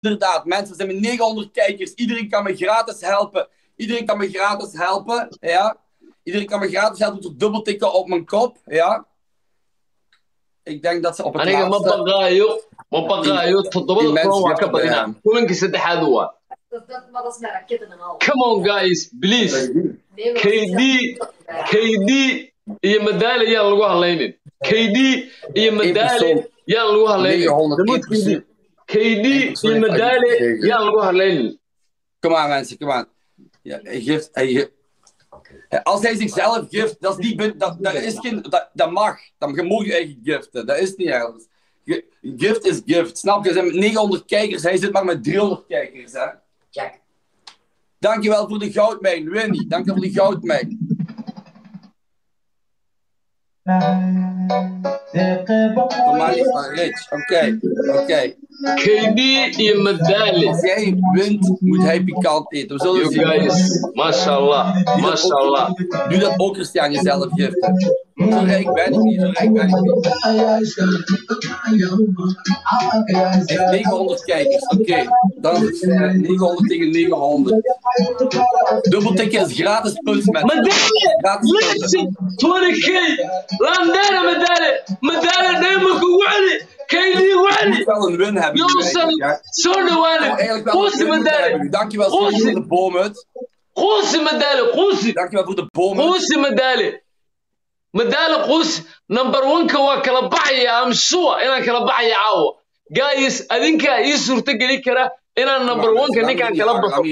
inderdaad, mensen, we zijn met 900 kijkers. Iedereen kan me gratis helpen. Iedereen kan me gratis helpen. Ja. Iedereen kan me gratis helpen door dubbeltikken op mijn kop. Ja. Ik denk dat ze op het laatste... Maar dat is met raketten en al. Come on, guys, please. KD iyo Madaali yaan lagu hadlaynin. KD iyo Madaali yaan lagu hadlaynin. KD iyo Madaali yaan lagu hadlaynin. Kom aan, mensen, kom aan. Ja, als hij zichzelf gift, dat is niet... Dat is geen... Dat mag. Dan mag je eigen giften. Dat is niet ergens. Gift is gift. Snap je? Er zijn 900 kijkers. Hij zit maar met 300 kijkers, hè. Check. Dankjewel voor de goudmijn, Winnie. Dankjewel voor de goudmijn. Normaal is dat rich. Oké. KD iyo Madaali. Als jij wint, moet hij pikant eten. We zullen zien. Guys, mashallah. Doe dat ook, Christian, jezelf giften. Zo rijk ben ik niet. Hij heeft 900 kijkers. Oké. Dan is het 900 tegen 900. Dubbeltikken is gratis puntsmet. Madaali! Listen! 20k! Landera Madaali, neem me geworden! KD Je moet wel een win hebben. Zo dhawaane! Qusi Madaali! Dankjewel voor de boomhut. Qusi Madaali! Dankjewel voor de boomhut. Qusi Madaali! Madaali qusi number 1-ka waa kala baxaya am sure inaan kala baxaya caawa. Guys, adinka ii suurta geli kara inaan number 1-ka ninkaan kala baxo.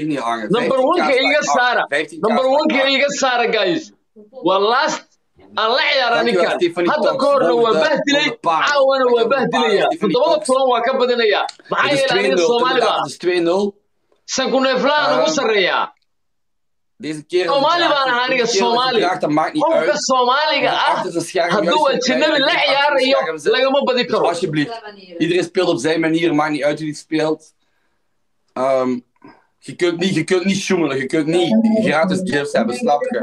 Number 1-ka iga saara. Number 1-ka iga saara, guys. Waa last aan la ciyaara ninkaan. Hadda ka horna waa bahdilay, caawana waa bahdilaya. Toddobada kulan waa ka badinaya. Maxaa yeelay aniga Soomaali baa. Het is 2-0. Sankuneeflaan ugu sarreeya. Deze keer Somali baan ahaa aniga Somali. Qofka Soomaaliga ah hadduu ajnabi la ciyaarayo lagama badi karo. Alsjeblieft. Iedereen speelt op zijn manier, maakt niet uit hoe hij speelt. Je kunt niet sjoemelen, je kunt niet gratis gifts hebben, snap je?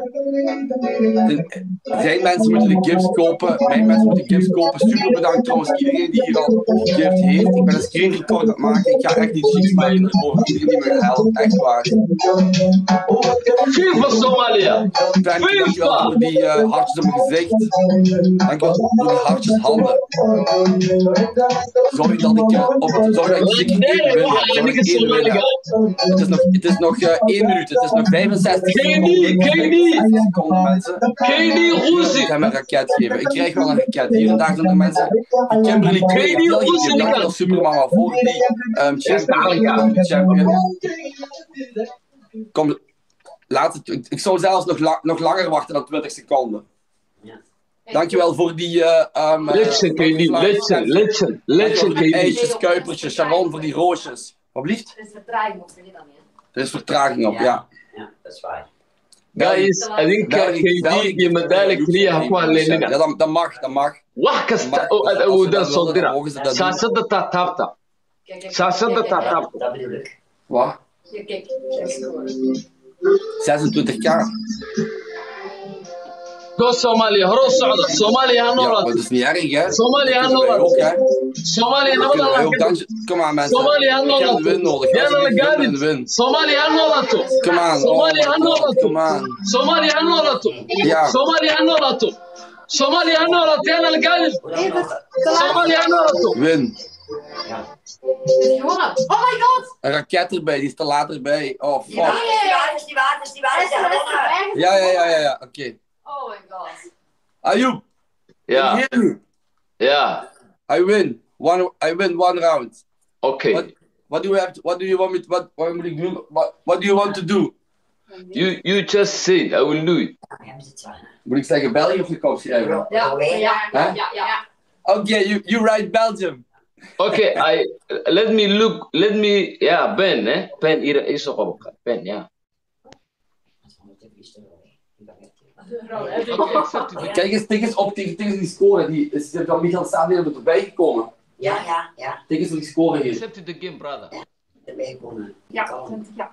Zijn mensen moeten de gifts kopen, mijn mensen moeten gifts kopen. Super bedankt trouwens iedereen die hier al een gift heeft. Ik ben een screen record aan het maken, ik ga echt niet chics maken ervoor. Iedereen die me helpt, echt waar. FIFA Somalia! Dankjewel voor die hartjes op mijn gezicht. Dankjewel voor die hartjes handen. Zorg dat ik zeker één win heb. Het is nog 1 minuut. Het is nog 65 seconden, mensen. Ik ga hem een raket geven. Ik krijg wel een raket. Hier en daar zijn er mensen. Kimberly 2. Dankjewel Supermama voor die champion. Kom, laat het. Ik zou zelfs nog langer wachten dan 20 seconden. Dankjewel voor die... Legend, ijsjes, kuipertjes, Sharon voor die roosjes. Wat blieft? Er is vertraging op, zeg je dan niet? Er is vertraging op, ja. Ja, dat is waar. Guys, adinka KD iyo Madaali kaliya ha ku hadlaynina. Ja, dat mag. Wax kasta oo aad awoodaan soo dira. Shaashada taabta. Dat bedoel ik. Wat? Ja, kijk, 26k. Go Somalia, horo socda. Somalia ha Ja, noolaato. dat is niet erg, hè? Somalia ha Ook, noolaato. hè? Somalia nabad Allah ka dhig. Kom aan, mensen. Somalia ha Ik heb een noolaato. win nodig. Yaana la Een gaadin. win. Somalia ha noolaato. Kom aan. Somalia ha noolaato. Kom aan. Somalia ha noolaato. Ja. Somalia ha noolaato. Somalia ha noolaato. Yaana la gaadin. Somalia ha noolaato. Win. Het is gewonnen. Oh my god! Een raket erbij, die is te laat erbij. Oh, fuck. Dat is niet waar. Ja. Oké. Oh my god. Ayoub. Ja, ja. I win one round. Okay. What do you want me to, what moet ik doen? What do you want to do? You just say it. I will do it. Moet ik zeggen België of ik opschrijven? Ja. Okay, you write Belgium. Okay, let me, yeah, Ben, Ben, hier is toch op. Ben, ja. Kijk eens op tegen die score. Die is van Michael Stadion erbij gekomen. Ja. Kijk eens voor die score hier. Accept the game, brother. Erbij komen. Ja, 20 jaar.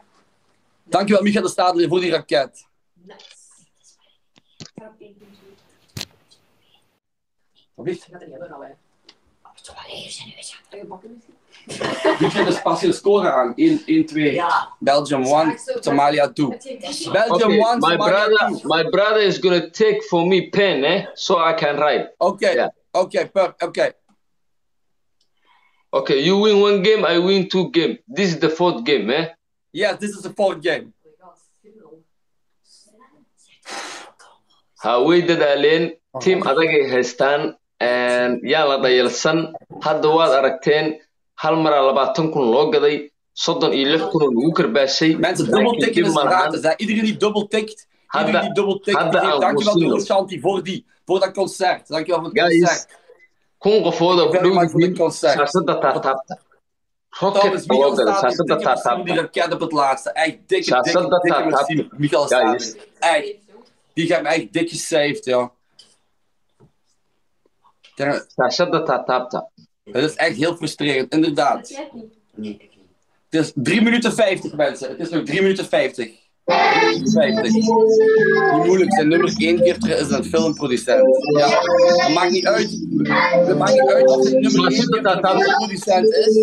Dankjewel Michael de Stadler voor die raket. Nice. Wat is? Ik ga het niet hebben, nou hè. Toch wel even zijn, weet je. Heb je bakken misschien? Doe je de spatial score aan? 1-2. Ja. Belgium 1, Somalia 2. Belgium 1, Somalia 2. My brother is gonna take for me pen, so I can write. Okay, Yeah. okay, okay. Okay, you win 1 game, I win 2 games. This is the 4th game, Yes, this is the 4th game. Ha way dadaaleen team adagay haystaan yaan la dhayalsan hadda waad aragteen hal mar 20,000 loo gaday 36,000 lagu karbaashay mensen dubbel tikken is gratis hè. Iedereen die dubbel tikt dankjewel Doris Shanti voor dat concert, dankjewel voor het concert. Kun qofooda ku dhow siyaasadda taataabta die raket op het laatste echt dikke Michael Stanis echt die gaat me echt dik gesaved, ja. Het is echt heel frustrerend, inderdaad. Het is 3 minuten 50, mensen. Het is nog 3 minuten 50. 3 minuten 50. Niet moeilijk zijn. Nummer 1 keer is een filmproducent. Ja, dat maakt niet uit. Het maakt niet uit of het nummer 1 keer een filmproducent is.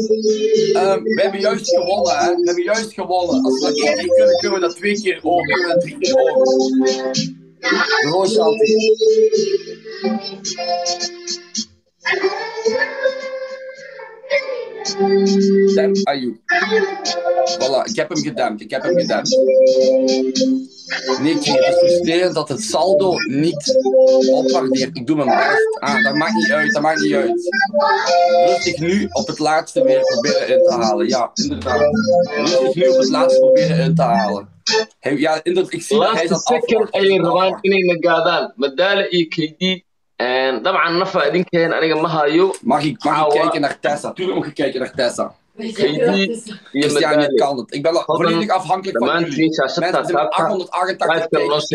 We hebben juist gewonnen, hè. We hebben juist gewonnen. Als we dat 1 keer kunnen, kunnen we dat 2 keer ook. Kunnen we dat 3 keer ook. Bureau Shanti. Damn Ayoub. Voilà, ik heb hem gedempt. Nee, het is frustrerend dat het saldo niet opwaardeert. Ik doe mijn best. Dat maakt niet uit. Rustig nu op het laatste weer proberen in te halen. Ja, inderdaad. Rustig nu op het laatste proberen in te halen. Ja, inderdaad, ik zie dat hij zat afwachten. Ay rabaan inay nagaadaan madaala iyo KD en dabcan nafa idinkeen aniga ma hayo. Mag ik kijken naar Tessa? Tuurlijk mag ik kijken naar Tessa. Christian, je kan het. Ik ben volledig afhankelijk van jullie. Mensen zijn 888 kijkers.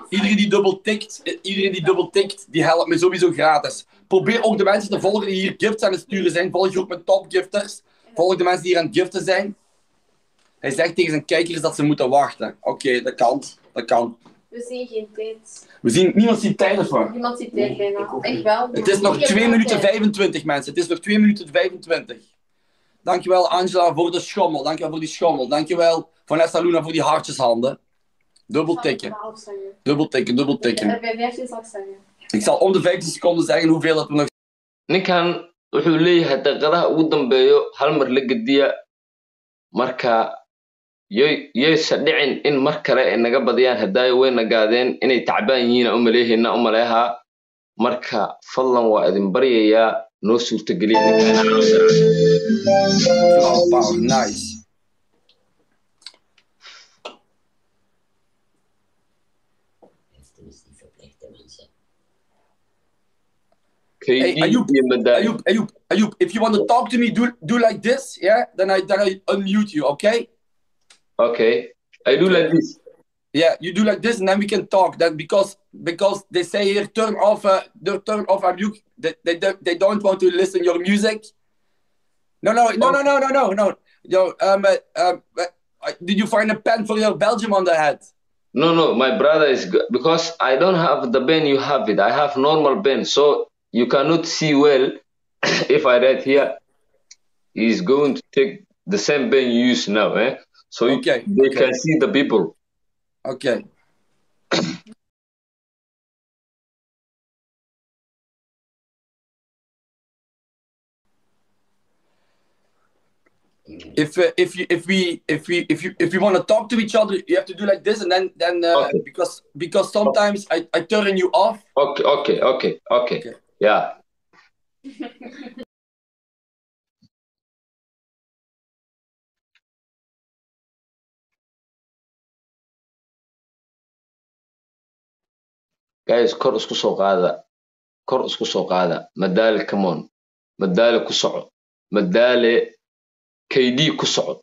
Iedereen die dubbel tikt, die helpt me sowieso gratis. Probeer ook de mensen te volgen die hier gifts aan het sturen zijn. Volg je ook met topgifters. Volg de mensen die hier aan het giften zijn. Hij zegt tegen zijn kijkers dat ze moeten wachten. Oké, dat kan. We zien geen tijd. Niemand ziet tijd ervoor. Niemand ziet tijd bijna. Ik wel. Het is nog 2 minuten 25, mensen. Het is nog 2 minuten 25. Dankjewel Angela voor de schommel. Dankjewel voor die schommel. Dankjewel Vanessa Luna voor die hartjeshanden. Dubbel tikken. Ik zal om de 15 seconden zeggen hoeveel dat we nog... Ninkan wuxuu leeyahay daqiiqadaha ugu dambeeyo hal mar la gediya marka yeysa dhicin in mar kale ay naga badiyaan hadaayo way nagaadeen inay tacbaan yihiin u maleeha marka fadlan waa idin baryayaa noo suurtageliya ninkan wow, nice. Hey, Ayoub, if you want to talk to me, do like this, yeah? Then I unmute you, okay? Okay, I do like this. Yeah, you do like this, and then we can talk. That because they say here, turn off Ayoub. They don't want to listen your music. No. Yo, did you find a pen for your Belgium on the head? No, my brother is good because I don't have the pen. You have it. I have normal pen, so you cannot see well. If I write here, he's going to take the same pen you use now, so they can see the people. Okay. If we want to talk to each other, you have to do like this, and then okay. because sometimes I turn you off. Okay. Yeah. Guys, kor isku soo qaada. Madaale, come on. Madaale ku soco. Madaale KD ku soco.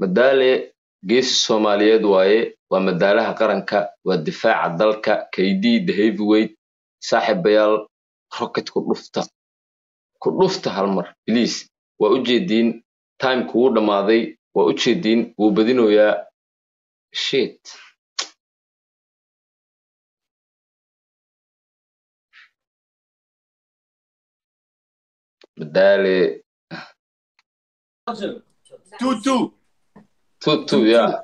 Madaale geesi Soomaaliyeed waaye, waa madaalaha qaranka, waa difaaca dalka, KD the heavyweight, saaxiibayaal rocket ku dhufta hal mar, please. Waa u jeediin time kugu dhamaaday, waa u jeediin wuu badinoyaa shit. Medali. 2-2. 2-2, yeah.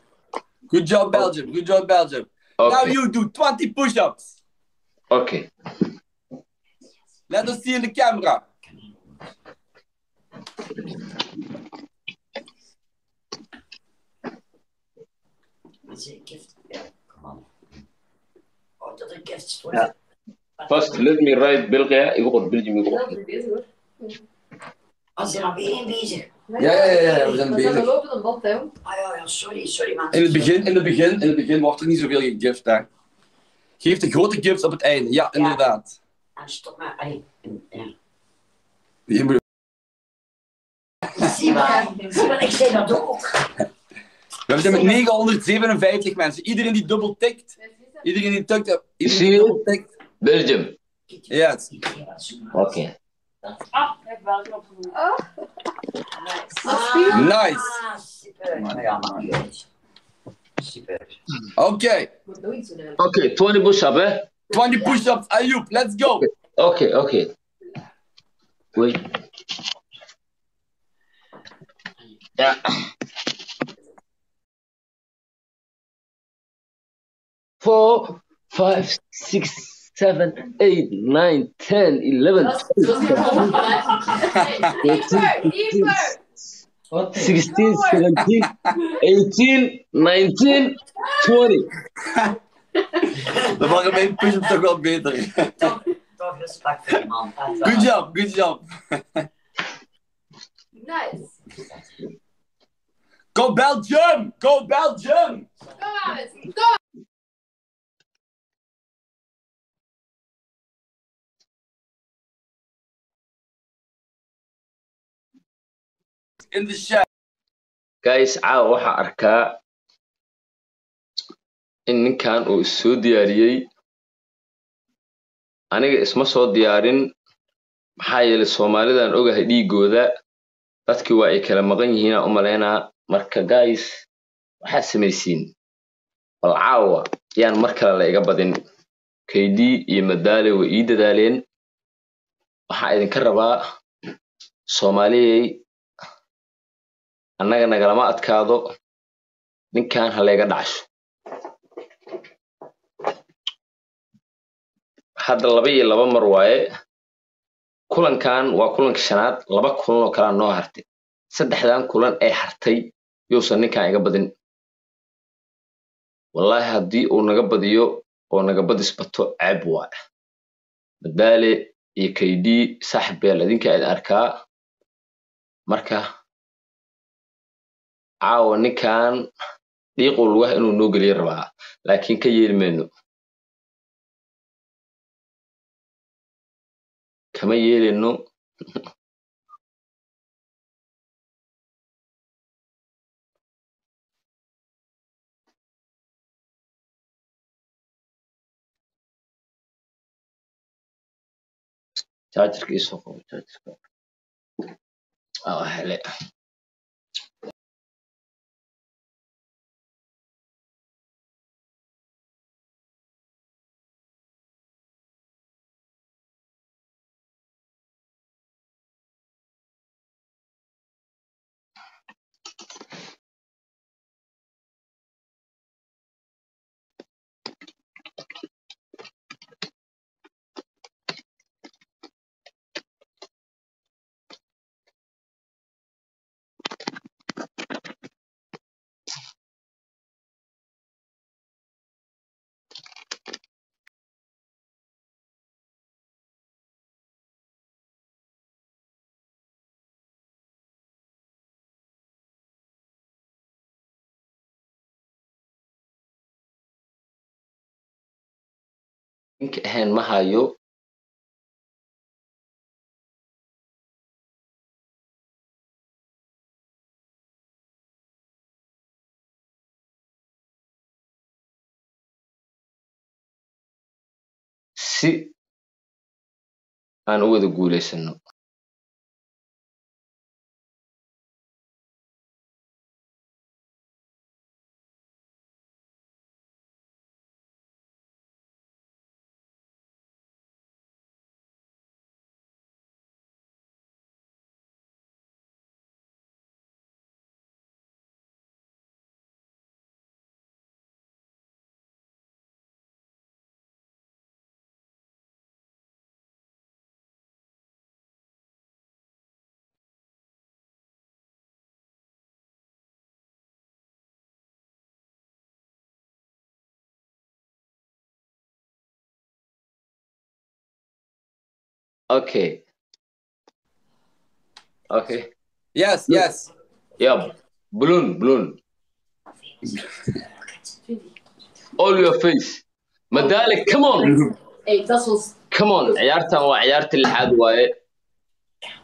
Good job, Belgium. Good job, Belgium. Okay. Now you do 20 push-ups. Okay. Let us see in the camera. Is it a gift? Yeah, come on. Oh, dat een gift. Ja. First, let me write België. Ik wil Belgium. Ik wil. Als je nog één bezig. Ja, we zijn bezig. We lopen een bot, hè. Ah ja, sorry man. In het begin wordt er niet zoveel gegift, hè. Geef de grote gifts op het einde. Ja, inderdaad. En stop maar. Ja. Je moet... Zie maar, ik zei dat ook. We zijn met 957 mensen. Iedereen die dubbel tikt. Iedereen die dubbel tikt. Belgium. Yes. Oké. Ah, ik heb wel opgevoerd. Oh. Nice. Ah, super. Ja, maar super. Oké. Oké, 20 push-up, hè? 20 push-ups, Ayoub. Let's go. Oké. Wait. Ja. Four, 5, 6, 7, 8, 9, 10, 11, 16, 17, 18, 19, 20. Dat waren mijn push-ups toch wel beter. Toch respect voor die man. Good job. Nice. Go Belgium! Go Belgium! Go! In the chat. Guys, caawa waxaa arkaa in ninkan uu is soo diyaariyey. Aniga isma soo diyaarin maxaa yeelay Soomaalidan ogahay dhiigooda. Dadkii waa ay kala maqan yihiin aan u maleynaa. Marka guys, waxaad samaysiin. Bal caawa yaan mar kale la iga badin. KD iyo Medali way ii dadaaleen. Waxaa idinka rabaa Soomaaliyey annaga nagalama adkaado. Ninkan ha layga dhacsho. Hadda 2 mar waaye. Kulankan waa kulanka shanaad. 2 kulan oo kala noo hartay. 3dan kulan ay hartay yuusan ninkan iga badin. Wallahi haddii uu naga badiyo oo naga badis bato ceeb waaye. Medali iyo KD saaxib beel idinka idin arkaa. Marka caawa ninkan dhiiqu lugaha inuu noo geliyo rabaa. Laakiin ka yeeli mayno. Kama yeelino. Chargerka isoo qabo chargerka. Hele. Ninka ahayn ma hayo. Si aan u wada guuleysano. Okay. Okay. Yes, yes. Yeah. Balloon. All your face. Madale, come on. Hey, dat was... Come on. عيارتها وعيارة اللحاد واي.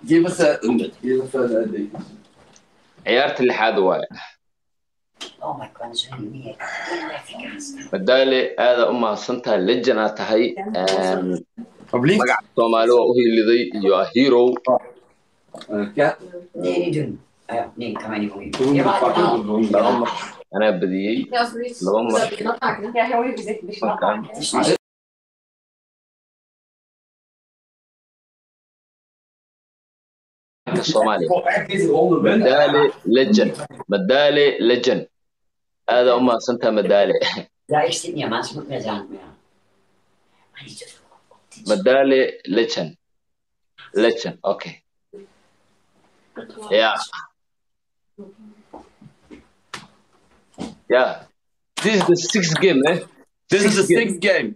Give us a ding. عيارة اللحاد واي. Oh my god, zo niet. Madale هذا أمها سنتها لجنة تهي. Alsjeblieft. magaca Soomaali waa u hiiliday iyo hero. Nee, niet doen. Ja, nee, kan mij niet voor Doe je. het pakken. Anaa badiyey. Ja, zoiets. Laba mar. Dat dat maken. Dan krijg je heel gezegd. Dus dat Markaan. maken. Madale legend. هذا أمها سنتها مدالي. Ja, ik zit niet aan mensen, moet mij zijn. Maar niet te veel. Madale legend. Okay. Yeah. This is the sixth game, eh? This is the sixth game.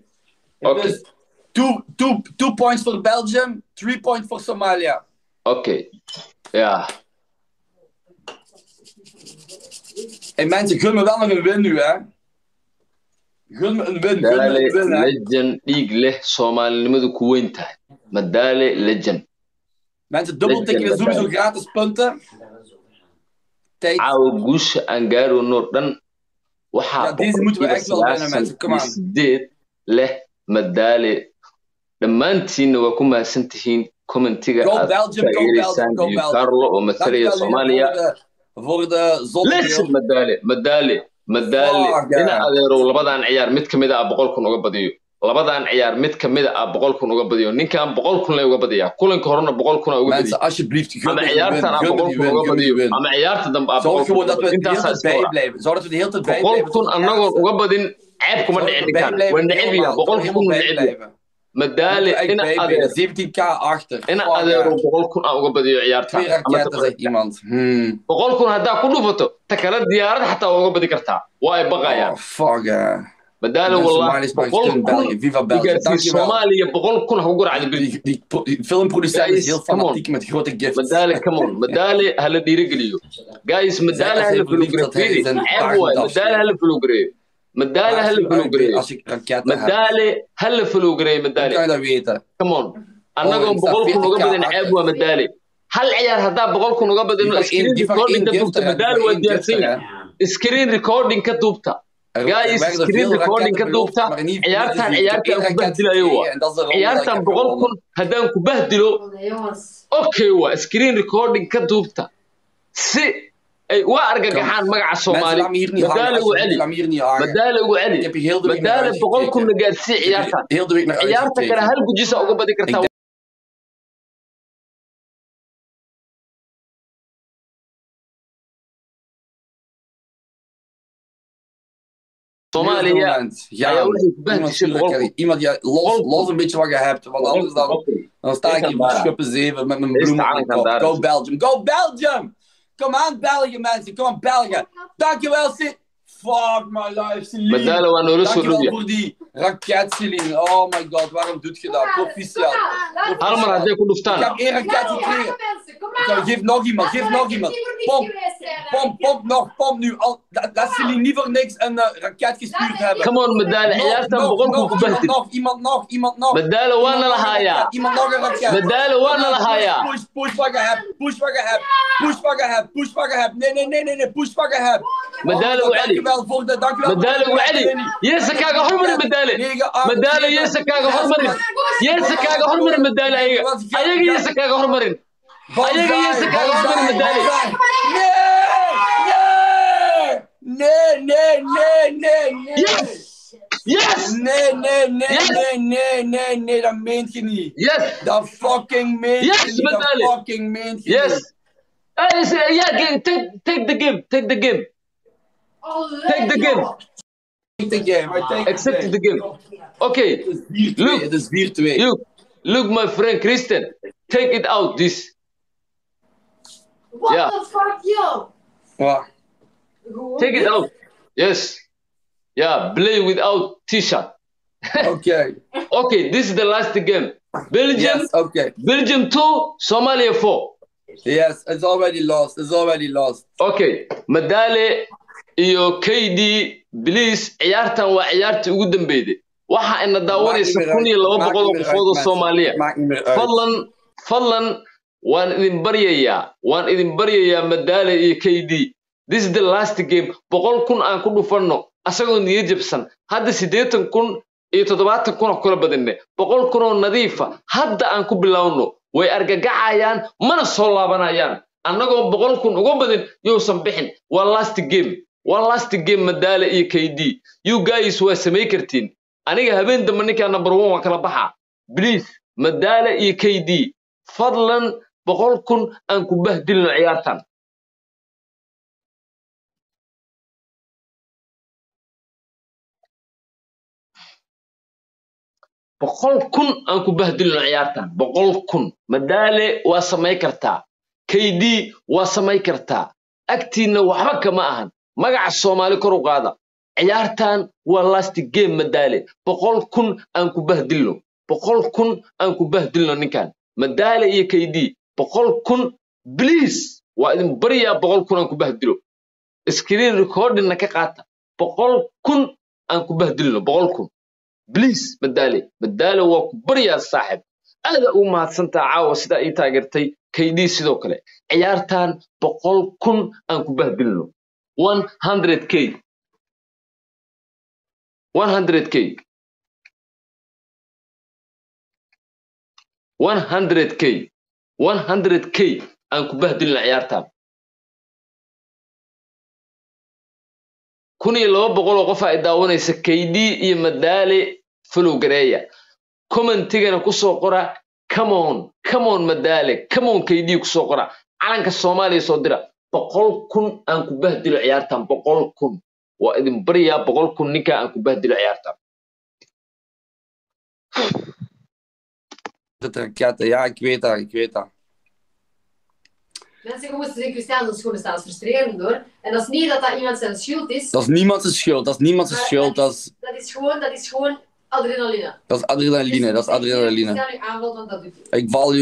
Okay. It is 2 points for Belgium, 3 points for Somalia. Okay. Ja. En mensen, gun me wel nog een win nu, hè. Gun me een win, Madale hè. legend dhiig leh Soomaalinimadu ku weyn tahay. Madale legend. Mensen, dubbeltikken is sowieso gratis punten. Tijd. Caawa guusha aan gaarayno dhan waxaa Ja, deze moeten we echt wel winnen, mensen. Come on. 8 leh Madale. Dhammaantiinna waa ku mahadsantihiin commentiga Go aad Belgium, go taageeraysaan Belgium, go iyo Belgium. Carlo oo matalaya Soomaaliya. Voor de Listen, zonnedeel. Madale. Fuck, Ina yeah. adeerow labadan ciyaar mid kamid ah 100 kun uga badiyo. Labadan ciyaar mid kamid ah 100 kun uga badiyo. Ninkan 100 kun lay uga badiyaa. Kulanka horena 100 kun uga Mensen, badiyo. alsjeblieft, gun Ama me die ciyaartan win, aan gun me 100 die kun win, uga gun me die badiyo. win. Ama ciyaarta dambe aan Zorg 100 kun gewoon dat we het de intaas hele tijd bijblijven. Zorg dat we de hele tijd bijblijven. 100 kun anagoon uga badin ceeb kuma dhicin ninkan. Waan neceb yahay 100 kun neceb yahay. Madale ina adeer 17k achter. ina adeero 100 kun uga badiyo ciyaarta. 2 raketten zegt iemand. 100 kun haddaa ku dhufato ta kala diyaarad xataa uga badi kartaa. Waa ay baqayaan. Oh, fuck, Madale wallahi 100 kun Viva Belgium. Dankjewel. Soomaaliya 100 kun ha ugu racdi Die filmproducent is heel fanatiek met grote gifts. Madale, come on. Madale hala dhiirigeliyo. Guys, Madale hala fulugreeyo. Madale hala fulugreeyo. Madale hala fulugreeyo. Als ik raketten heb. Madale hala fulugreeyo Hoe kan je Madale. dat weten? Come on. Annagoo 100 kun uga badin ceeb waa Madale. Hal ciyaar haddaa 100 kun uga badin screen recording ka duubta Madale waa diyaarsan. Screen recording ka duubta. Guys, screen recording ka duubta. Ciyaartan ku bahdilayo waa. Ciyaartan 100 kun haddaan ku bahdilo. Jongens. Okay, waa screen recording ka duubta. Si ay waa argagaxaan magaca Soomaali. Madale ugu celi. Madale ugu celi. Madale 100 kun la gaarsii ciyaartan. Heel de week naar ciyaarta kale hal gujisa uga badi kartaa. Soomaaliya. Ja, iemand die los een beetje wat je hebt, want anders dan sta ik hier voor schuppen 7 met mijn bloem op mijn kop. Go Belgium, go Belgium! Kom aan België mensen, kom aan België. Dankjewel Sid. Fuck my life, Celine. Madale waa noola soo Dankjewel dhowya. voor die raket Celine. Oh my god, waarom doet je dat? Proficiat. Hal mar hadday ku Ik dhuftaan. heb 1 raket gekregen. Kom Geef nog iemand, geef nog iemand. Pomp nog, pomp nu. Laat Celine niet voor niks een raket gestuurd hebben. Come on Madale, ciyaartan 100 kun ku bahdil. Iemand nog. Madale waana la hayaa. Iemand nog een raket. Madale waana la hayaa. Push wat je hebt. Push wat je hebt. Nee. Push wat je hebt. Madale ugu celi. Dankjewel voor de, dankjewel. Madale ugu celi. Yeesa kaaga hormarin Madale. Madale yeesa kaaga hormarin. Yeesa kaaga hormarin Madale ayaga. Ayaga yeesa kaaga hormarin. Ayaga yeesa kaaga hormarin Madale. Nee. Yes. Nee, dat meent je niet. Yes. Dat fucking meent Yes, je niet. Madale. Dat fucking meent je niet. Yes. Yeah, take the game. Take the game. Take the game. Take the game. I take Accept the game. Okay. Het is 4-2. Look, my friend Kristen. Take it out, this. What Yeah. the fuck, yo? Wat? Take it out. Yes. Yeah, play without t-shirt. Oké. Okay, this is the last game. Belgium, Yes, okay. Belgium 2, Somalia 4. Yes, it's already lost. It's already lost. Okay, Madale iyo KD, please, ciyaartan waa ciyaartii ugu dambeeyay. Waxa ina daawanaysa 1200 qofood oo Soomaaliya. Fadlan waan idin baryayaa Madale iyo KD. This is the last game. 100,000 aan ku dhufanno asagoo niyad jabsan. Hadda 80,000 iyo 70,000 kula badinne. 100,000 oo nadiifa hadda aan ku bilowno. Way argagacayaan mana soo laabanayaan. Annagoo 100,000 uga badin yuusan bixin. Waa last game Madale iyo KD. You guys waa samay kartiin. Aniga habeen dambe ninka number 1 waan kala baxaa. Please Madale iyo KD fadlan 100,000 aan ku bahdilno ciyaartan. بقول أنكو بهدلنا عيارتان بقول مدالة واسماي كرتا كيدي واسماي كرتا أكتينا وحبك معهن مقع الصومالي كرو قادة عيارتان واللاست جيم مدالة بقول أنكو بهدلنا نكان مدالة إيه كيدي بقول بليز وإذن بريا بقول أنكو بهدلو سكرين ريكورد إنك قاتا بقول أنكو بهدلنا بقول بليز مدالة وكبريا صاحب هذا ما سنتا عاو سدا اي تاغرتي كيدي سيدو كله عيارتان 100,000 ان ku bahdilno 100k 100k ان ku bahdilno ciyaartan 1200 qof ay daawanaysa KD iyo Madale follow gareeya commentigana ku soo qora come on Madale come on KD ku soo qora calanka Soomaaliya soo dira 100,000 aan ku bahdilo ciyaartan 100,000 waa idin bariya 100,000 ninka aan ku bahdilo ciyaartan Ja, ik weet dat. Mensen moesten zijn Cristiano zijn schoenen staan frustrerend door. En dat is niet dat iemand zijn schuld is. Dat is niemand zijn schuld. Dat is gewoon adrenaline. Dat is adrenaline.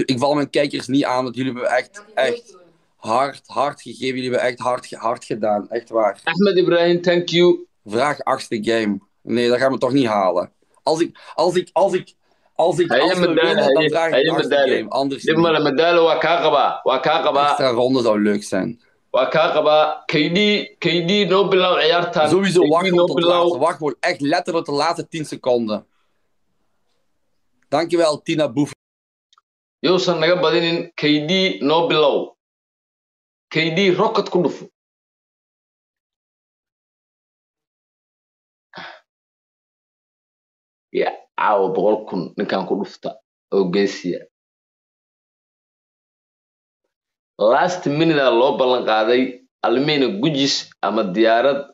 Ik val mijn kijkers niet aan, want jullie hebben echt hard gegeven. Jullie hebben echt hard gedaan. Echt waar. Ahmed Ibrahim, thank you. Vraag 8e game. Nee, dat gaan we toch niet halen. Als ik winnen, dan vraag ik 8e game. Anders niet. Maar Madale Wakakaba. Extra ronde zou leuk zijn. Wakakaba. KD no below ciyaartan. Sowieso wacht gewoon echt letterlijk de laatste 10 seconden. Dankjewel Tina Boef. Yuusan naga badinin KD no below. KD rocket ku dhufo. Ya caawa 100,000 ninkan ku dhufta oo geesiya. Last minute loo ballan qaaday almeena gujis ama diyaarad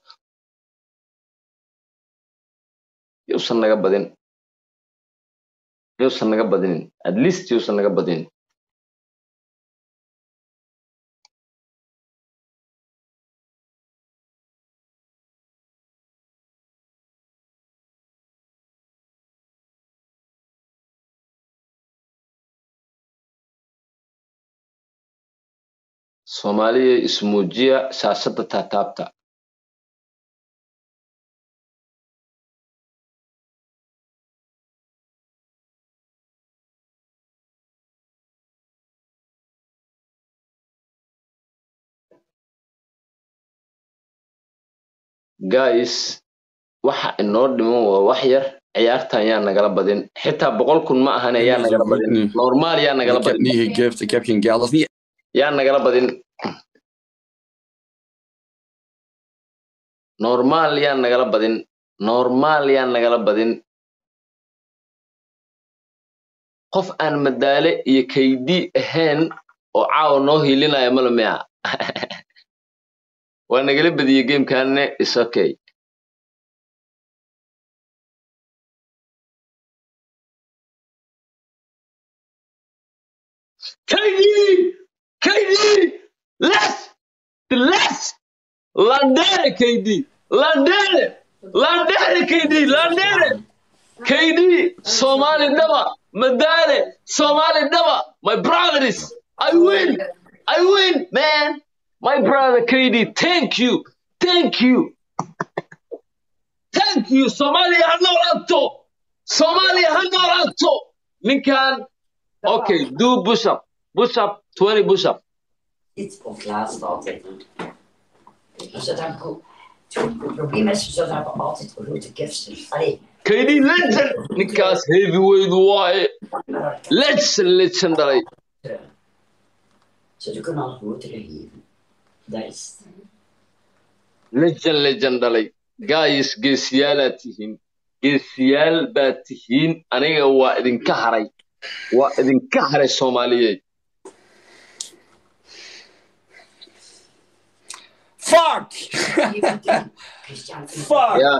yuusan naga badinin at least yuusan naga badinin Soomaaliya ismuujiya shaashada taataabta guys waxa inoo dhiman waa wax yar ciyaartan yaa nagala badin xitaa 100,000 ma ahan yaa nagala badin normaal yaa nagala badin niet gegift, ik heb geen geld. Dat is niet yaa nagala badin normaal yaa nagala badin qof aan Madale iyo KD ahayn oo caaw noo hiilinaya malamiya waa nagala badiyay gamekan is okay KD less Landere KD Landere KD KD, Somali Daba, Madale, Somali Daba, my brothers, I win, man. My brother KD, thank you, Somalia Hanorato, Lincoln. Okay, do push up, 20 push up. Iets of laatst altijd. Het probleem is, we hebben altijd grote giften. Allee. KD legend, Nikas heavyweight why? Legend, allee. Ze kunnen al grotere geven. Dat is Legend, allee. Guys, geesiyaal baad tihiin, aniga waa idinka haray Soomaaliyeed. Fuck! Fuck! Yeah.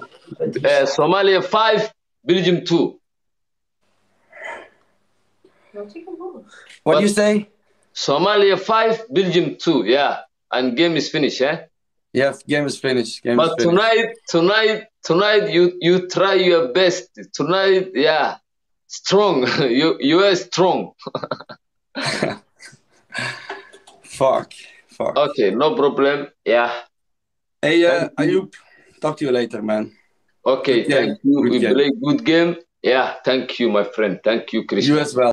Somalia 5, Belgium 2. What do you say? Somalia 5, Belgium 2. Yeah, and game is finished, eh? Yeah, game is finished. But tonight, you try your best. Tonight, yeah, strong. You are strong. Fuck. Okay, no problem. Yeah. Hey, Ayoub, talk to you later, man. Okay, thank you. We play good game. Yeah, thank you, my friend. Thank you, Christian. You as well.